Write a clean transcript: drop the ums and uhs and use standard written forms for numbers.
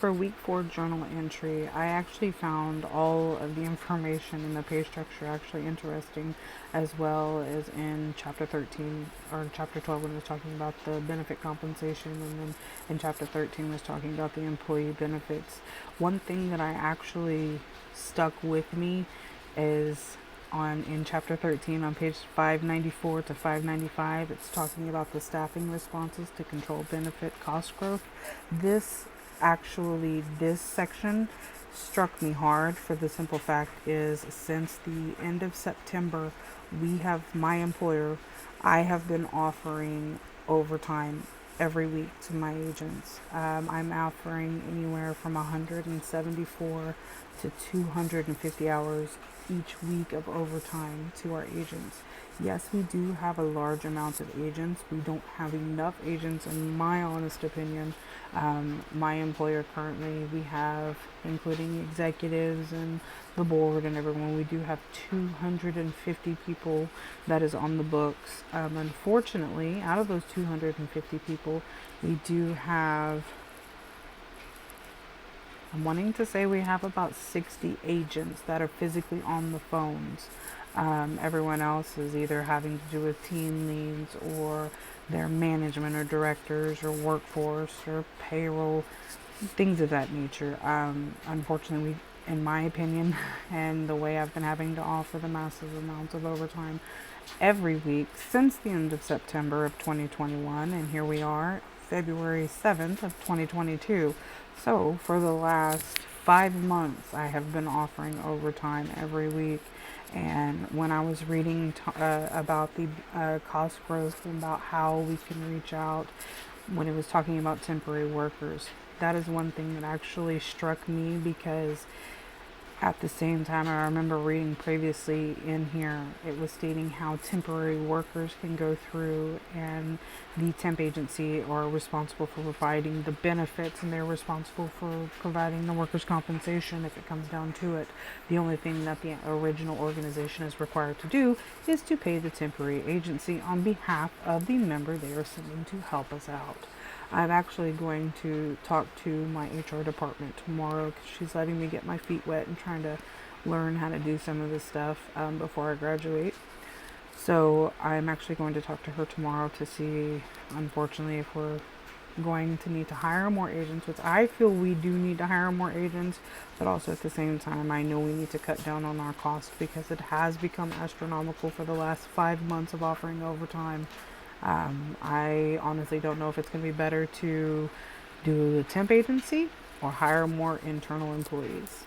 for week 4 journal entry, I actually found all of the information in the pay structure actually interesting, as well as in chapter 13 or chapter 12 when it was talking about the benefit compensation, and then in chapter 13 was talking about the employee benefits. One thing that I actually stuck with me is on in chapter 13 on page 594 to 595. It's talking about the staffing responses to control benefit cost growth. This section struck me hard for the simple fact is since the end of September, we have my employer, I have been offering overtime every week to my agents. I'm offering anywhere from 174 to 250 hours each week of overtime to our agents. Yes, we do have a large amount of agents. We don't have enough agents, in my honest opinion. My employer currently, we have, including executives and the board and everyone, we do have 250 people that is on the books. Unfortunately, out of those 250 people, we do have, I'm wanting to say we have about 60 agents that are physically on the phones. Everyone else is either having to do with team leads or their management or directors or workforce or payroll, things of that nature. Unfortunately, in my opinion, and the way I've been having to offer the massive amounts of overtime every week since the end of September of 2021, and here we are, February 7th of 2022. So for the last 5 months, I have been offering overtime every week. And when I was reading about the cost growth and about how we can reach out, when it was talking about temporary workers, that is one thing that actually struck me because at the same time, I remember reading previously in here, it was stating how temporary workers can go through and the temp agency are responsible for providing the benefits and they're responsible for providing the workers' compensation if it comes down to it. The only thing that the original organization is required to do is to pay the temporary agency on behalf of the member they are sending to help us out. I'm actually going to talk to my HR department tomorrow because she's letting me get my feet wet and trying to learn how to do some of this stuff before I graduate. So I'm actually going to talk to her tomorrow to see, unfortunately, if we're going to need to hire more agents, which I feel we do need to hire more agents, but also at the same time, I know we need to cut down on our costs because it has become astronomical for the last 5 months of offering overtime. I honestly don't know if it's going to be better to do the temp agency or hire more internal employees.